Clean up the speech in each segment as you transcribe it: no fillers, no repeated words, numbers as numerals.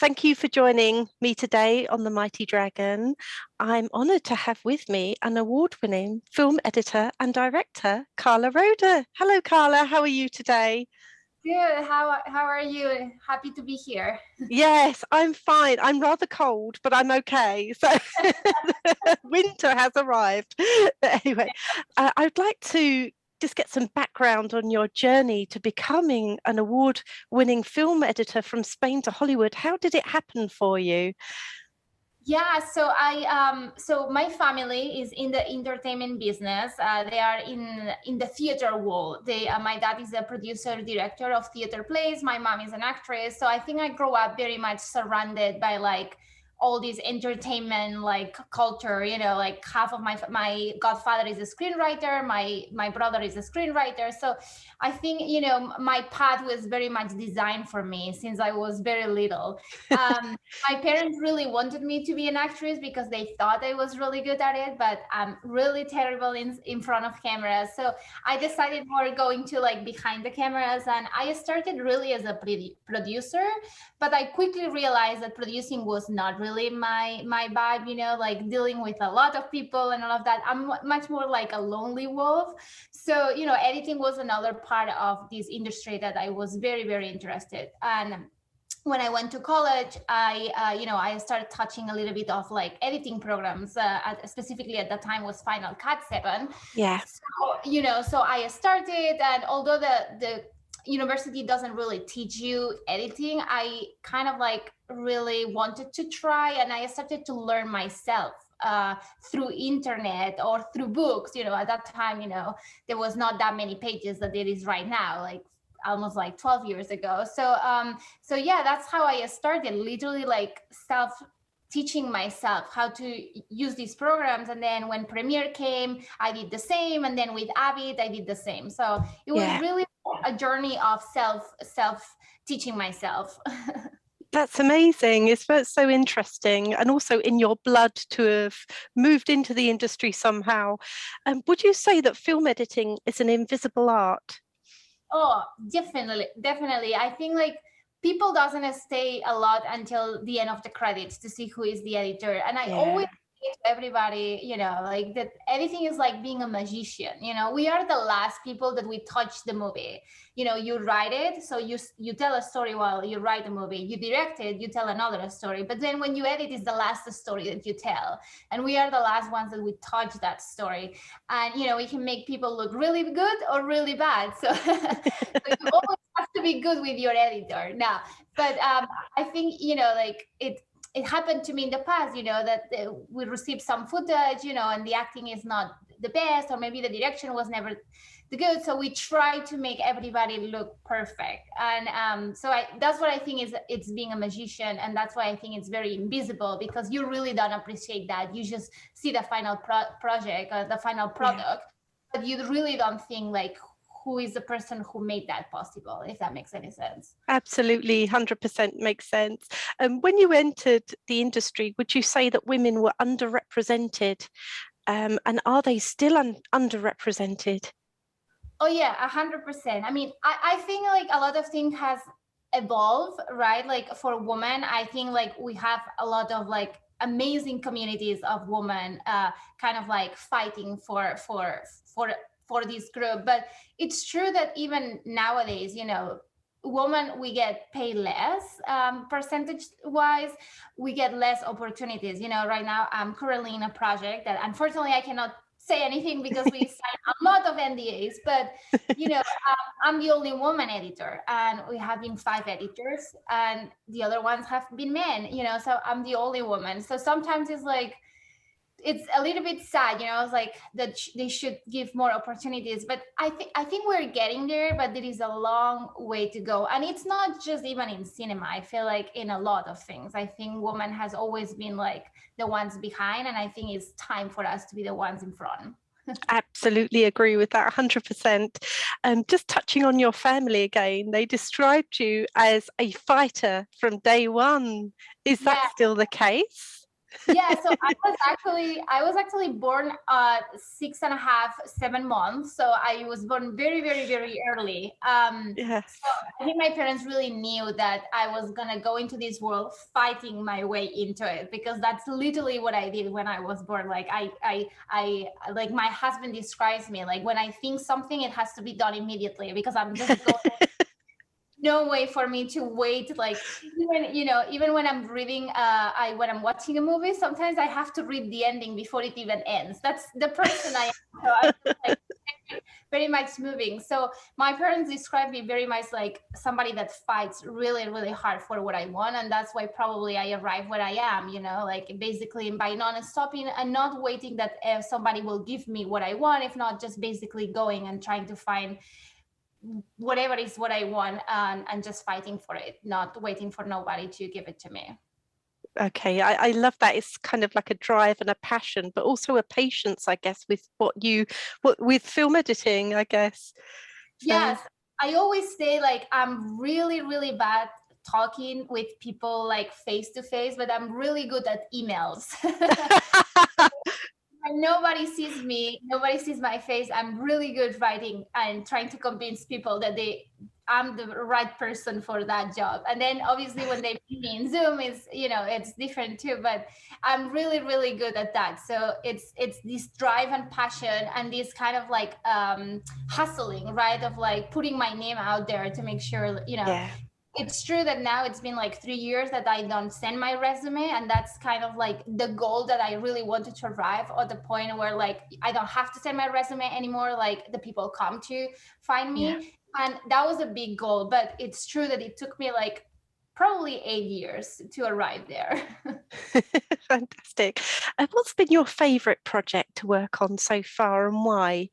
Thank you for joining me today on The Mighty Dragon. I'm honoured to have with me an award-winning film editor and director, Carla Roda. Hello, Carla. How are you today? Good. How are you? Happy to be here. Yes, I'm fine. I'm rather cold, but I'm okay. So winter has arrived. But anyway, I'd like to just get some background on your journey to becoming an award-winning film editor from Spain to Hollywood. How did it happen for you? Yeah, so my family is in the entertainment business. They are in the theater world. My dad is a producer director of theater plays. My mom is an actress. So I think I grew up very much surrounded by like all this entertainment like culture. Like half of my godfather is a screenwriter. My brother is a screenwriter. So I think my path was very much designed for me since I was very little. My parents really wanted me to be an actress because they thought I was really good at it, but I'm really terrible in front of cameras. So I decided more going to like behind the cameras, and I started really as a producer, but I quickly realized that producing was not really my vibe, like dealing with a lot of people and all of that. I'm much more like a lonely wolf. So, editing was another part of this industry that I was very, very interested. And when I went to college, I started touching a little bit of like editing programs. Specifically at that time was Final Cut 7. Yeah. So I started, and although the university doesn't really teach you editing, I kind of like really wanted to try, and I started to learn myself through internet or through books. At that time, there was not that many pages that there is right now, like almost like 12 years ago. So yeah, that's how I started, literally like self teaching myself how to use these programs. And then when Premiere came, I did the same. And then with Avid, I did the same. So it was really a journey of self teaching myself. That's amazing. It's so interesting, and also in your blood to have moved into the industry somehow. Would you say that film editing is an invisible art? Oh, definitely. I think like people doesn't stay a lot until the end of the credits to see who is the editor. And I always say to everybody, like that editing is like being a magician. We are the last people that we touch the movie. You write it, so you tell a story while you write the movie. You direct it, you tell another story. But then when you edit, it's the last story that you tell. And we are the last ones that we touch that story. And we can make people look really good or really bad. So, so you always have to be good with your editor now. But I think like it happened to me in the past, that we received some footage, and the acting is not the best, or maybe the direction was never the good. So we try to make everybody look perfect. And that's what I think is it's being a magician. And that's why I think it's very invisible, because you really don't appreciate that. You just see the final project or the final product, but you really don't think like, who is the person who made that possible, if that makes any sense. Absolutely, 100% makes sense. When you entered the industry, would you say that women were underrepresented? And are they still underrepresented? Oh yeah, 100%. I mean, I think like a lot of things has evolved, right? Like for women, I think like we have a lot of like amazing communities of women kind of like fighting for this group. But it's true that even nowadays, women, we get paid less, percentage wise. We get less opportunities. Right now I'm currently in a project that unfortunately I cannot say anything because we signed a lot of NDAs, but I'm the only woman editor, and we have been 5 editors, and the other ones have been men, so I'm the only woman. So sometimes it's like, it's a little bit sad, it's like that they should give more opportunities. But I think we're getting there, but there is a long way to go. And it's not just even in cinema. I feel like in a lot of things, I think woman has always been like the ones behind, and I think it's time for us to be the ones in front. Absolutely agree with that, 100%. Just touching on your family again, they described you as a fighter from day one. Is that still the case? Yeah, so I was actually born at 6.5, 7 months. So I was born very, very, very early. Yes. So I think my parents really knew that I was gonna go into this world fighting my way into it, because that's literally what I did when I was born. Like I like my husband describes me like, when I think something, it has to be done immediately, because I'm just going, no way for me to wait. Like, even, even when I'm reading, when I'm watching a movie, sometimes I have to read the ending before it even ends. That's the person I am. So I'm just like very much moving. So my parents describe me very much like somebody that fights really, really hard for what I want. And that's why probably I arrive where I am, like basically by not stopping and not waiting that somebody will give me what I want, if not just basically going and trying to find whatever is what I want, and just fighting for it, not waiting for nobody to give it to me. Okay, I love that. It's kind of like a drive and a passion, but also a patience, I guess, with what with film editing, I guess. So Yes, I always say like I'm really, really bad talking with people like face to face, but I'm really good at emails. When nobody sees me, nobody sees my face, I'm really good writing and trying to convince people that I'm the right person for that job. And then obviously when they meet me in Zoom, it's different too, but I'm really, really good at that. So it's this drive and passion and this kind of like hustling, right? Of like putting my name out there to make sure, yeah. it's true that now it's been like 3 years that I don't send my resume, and that's kind of like the goal that I really wanted to arrive at, the point where like I don't have to send my resume anymore, like the people come to find Yeah. me. And that was a big goal, but it's true that it took me like probably 8 years to arrive there. Fantastic. And what's been your favorite project to work on so far, and why?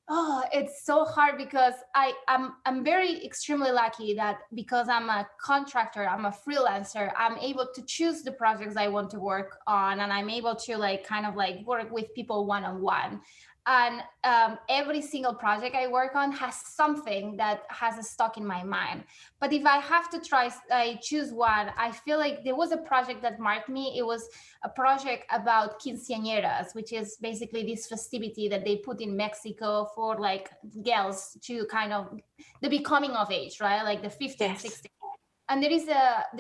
Oh, it's so hard because I'm very extremely lucky that because I'm a contractor, I'm a freelancer, I'm able to choose the projects I want to work on, and I'm able to like kind of like work with people one on one. And every single project I work on has something that has a stuck in my mind. But if I have to I choose one, I feel like there was a project that marked me. It was a project about quinceañeras, which is basically this festivity that they put in Mexico for like girls to kind of the becoming of age, right? Like the 15, Yes. 16. And there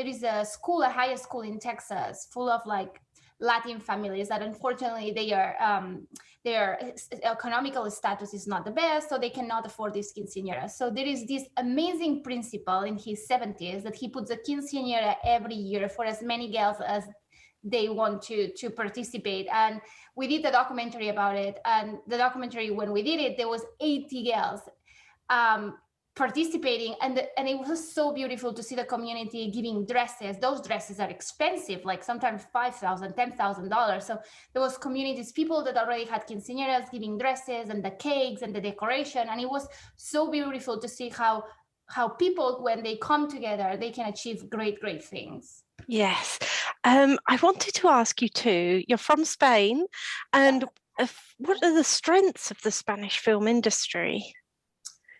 is a school, a high school in Texas, full of like Latin families that unfortunately their economical status is not the best, so they cannot afford these quinceañeras. So there is this amazing principal in his 70s that he puts a quinceañera every year for as many girls as they want to participate. And we did a documentary about it, and the documentary, when we did it, there was 80 girls participating, and it was so beautiful to see the community giving dresses. Those dresses are expensive, like sometimes $5,000, $10,000. So there was communities, people that already had quinceañeras giving dresses and the cakes and the decoration, and it was so beautiful to see how people, when they come together, they can achieve great things. Yes. I wanted to ask you too, you're from Spain, and what are the strengths of the Spanish film industry?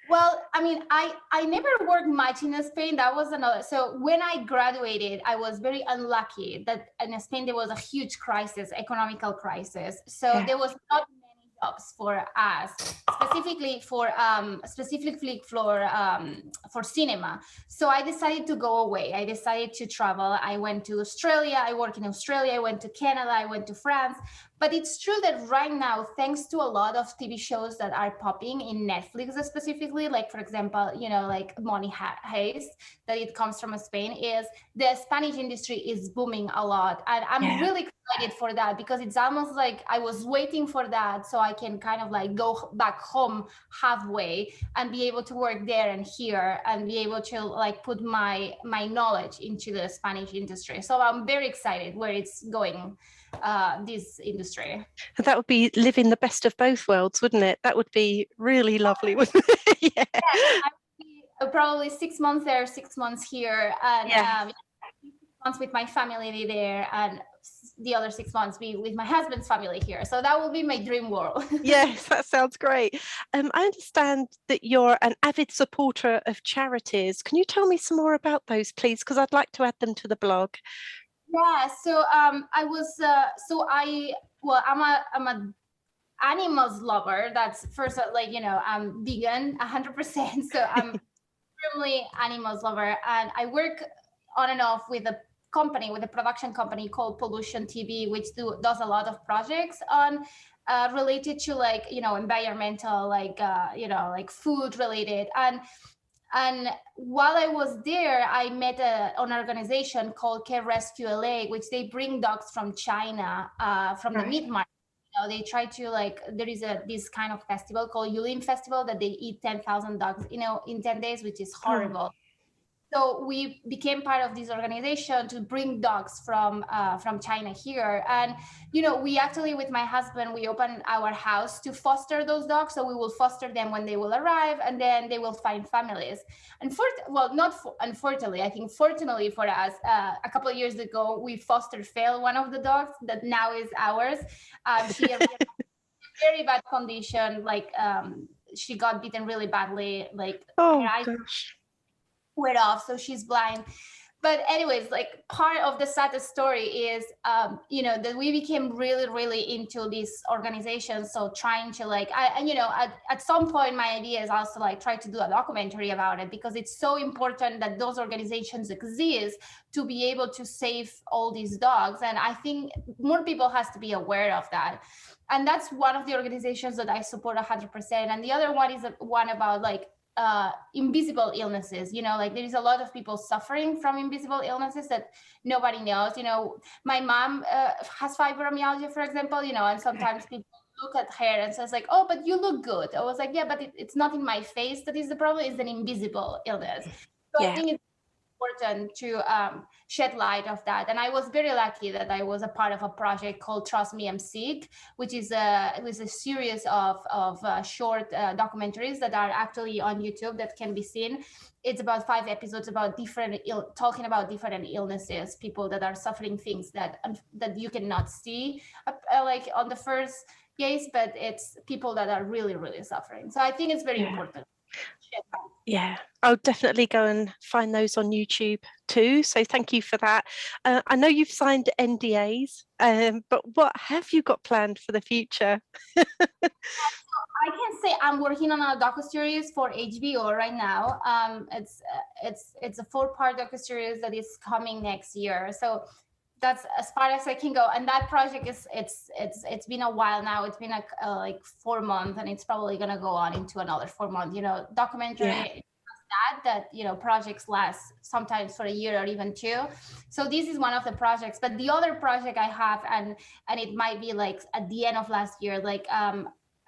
Well, I mean, I never worked much in Spain. That was another. So when I graduated, I was very unlucky that in Spain there was a huge crisis, economical crisis. So Yeah. there was not many jobs for us, for cinema. So I decided to go away. I decided to travel. I went to Australia. I worked in Australia. I went to Canada. I went to France. But it's true that right now, thanks to a lot of TV shows that are popping in Netflix specifically, like for example, like Money Heist, that it comes from Spain, is the Spanish industry is booming a lot. And I'm Yeah. really excited for that, because it's almost like I was waiting for that so I can kind of like go back home halfway and be able to work there and here and be able to like put my knowledge into the Spanish industry. So I'm very excited where it's going, this industry. And that would be living the best of both worlds, wouldn't it? That would be really lovely, wouldn't it? Yeah. Yes, I would be probably 6 months there, 6 months here, and Yeah. 6 months with my family there, and the other 6 months be with my husband's family here. So that will be my dream world. Yes, that sounds great. I understand that you're an avid supporter of charities. Can you tell me some more about those, please? Because I'd like to add them to the blog. Yeah, so I'm a animals lover. That's first, like, I'm vegan 100%. So I'm extremely animals lover, and I work on and off with a production company called Pollution TV, which does a lot of projects on related to, like, environmental, like, like food related. And while I was there, I met an organization called Care Rescue LA, which they bring dogs from China, from the meat market. They try to, like, there is this kind of festival called Yulin Festival that they eat 10,000 dogs, in 10 days, which is horrible. So we became part of this organization to bring dogs from China here. And, we actually, with my husband, we opened our house to foster those dogs. So we will foster them when they will arrive, and then they will find families. And unfortunately, I think fortunately for us, a couple of years ago, we fostered Fail, one of the dogs that now is ours. She has a very bad condition. Like, she got bitten really badly. Like, her eyes went off, so she's blind. But anyways, like, part of the saddest story is that we became really, really into this organization. So trying to, like, at some point my idea is also, like, try to do a documentary about it, because it's so important that those organizations exist to be able to save all these dogs. And I think more people has to be aware of that. And that's one of the organizations that I support 100%. And the other one is one about, like, invisible illnesses. Like, there is a lot of people suffering from invisible illnesses that nobody knows. My mom has fibromyalgia, for example, and sometimes people look at her and says, like, oh, but you look good. I was like, yeah, but it's not in my face that is the problem. It's an invisible illness. So I think it's important to shed light of that. And I was very lucky that I was a part of a project called Trust Me, I'm Sick, which is a series of short documentaries that are actually on YouTube that can be seen. It's about 5 episodes about talking about different illnesses, people that are suffering things that you cannot see like on the first case, but it's people that are really, really suffering. So I think it's very important. Yeah, I'll definitely go and find those on YouTube too. So thank you for that. I know you've signed NDAs, but what have you got planned for the future? I can say I'm working on a docuseries for HBO right now. It's a 4-part docuseries that is coming next year. So that's as far as I can go. And that project it's been a while now. It's been like 4 months, and it's probably gonna go on into another 4 months. Documentary that projects last sometimes for a year or even 2. So this is one of the projects. But the other project I have, and it might be like at the end of last year, like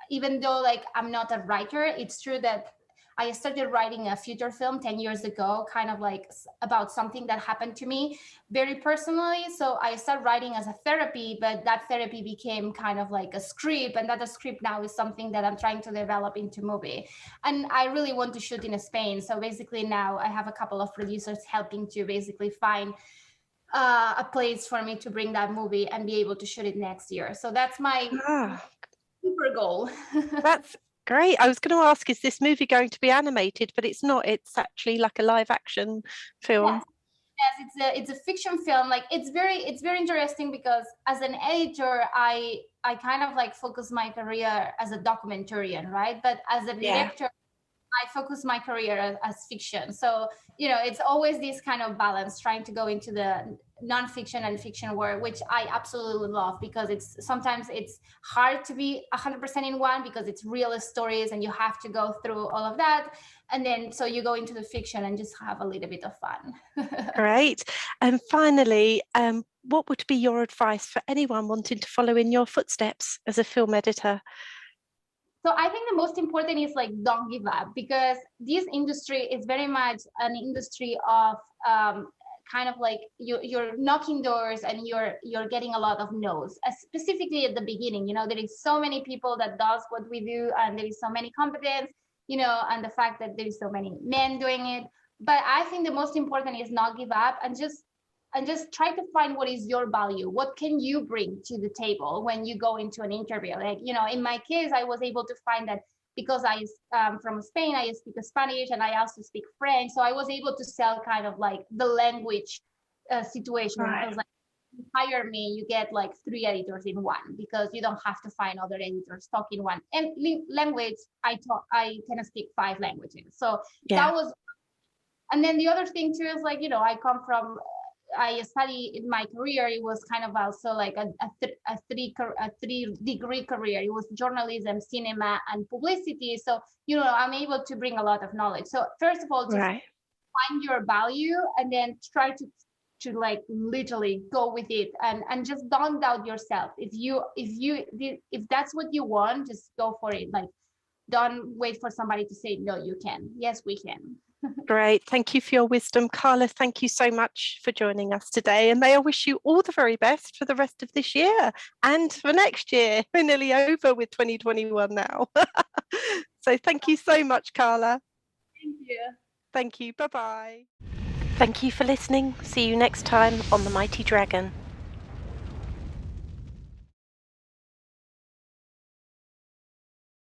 even though, like, I'm not a writer, it's true that I started writing a feature film 10 years ago, kind of like about something that happened to me very personally. So I started writing as a therapy, but that therapy became kind of like a script, and that script now is something that I'm trying to develop into movie. And I really want to shoot in Spain. So basically now I have a couple of producers helping to basically find a place for me to bring that movie and be able to shoot it next year. So that's my super goal. That's great. I was going to ask, is this movie going to be animated? But it's not. It's actually like a live action film. Yes, it's a fiction film. Like, it's very interesting, because as an editor, I kind of like focus my career as a documentarian, right? But as a director, I focus my career as fiction. So, it's always this kind of balance, trying to go into the nonfiction and fiction world, which I absolutely love, because sometimes it's hard to be 100% in one, because it's real stories and you have to go through all of that. And then so you go into the fiction and just have a little bit of fun. Great. And finally, what would be your advice for anyone wanting to follow in your footsteps as a film editor? So I think the most important is, like, don't give up, because this industry is very much an industry of kind of like you're knocking doors and you're getting a lot of no's, specifically at the beginning. There is so many people that does what we do, and there is so many competence, and the fact that there is so many men doing it. But I think the most important is not give up, and just try to find what is your value. What can you bring to the table when you go into an interview? Like, in my case, I was able to find that because I'm from Spain, I speak Spanish, and I also speak French. So I was able to sell kind of like the language situation. Right. I was like, hire me, you get like 3 editors in one, because you don't have to find other editors talking one. And language, I can speak 5 languages. So that was, and then the other thing too is like, I studied in my career, it was kind of also like a 3-degree career. It was journalism, cinema, and publicity. So, I'm able to bring a lot of knowledge. So first of all, just find your value, and then try to like literally go with it, and just don't doubt yourself. If that's what you want, just go for it. Like, don't wait for somebody to say, no, you can. Yes, we can. Great. Thank you for your wisdom. Carla, thank you so much for joining us today. And may I wish you all the very best for the rest of this year and for next year. We're nearly over with 2021 now. So thank you so much, Carla. Thank you. Thank you. Bye-bye. Thank you for listening. See you next time on The Mighty Dragon.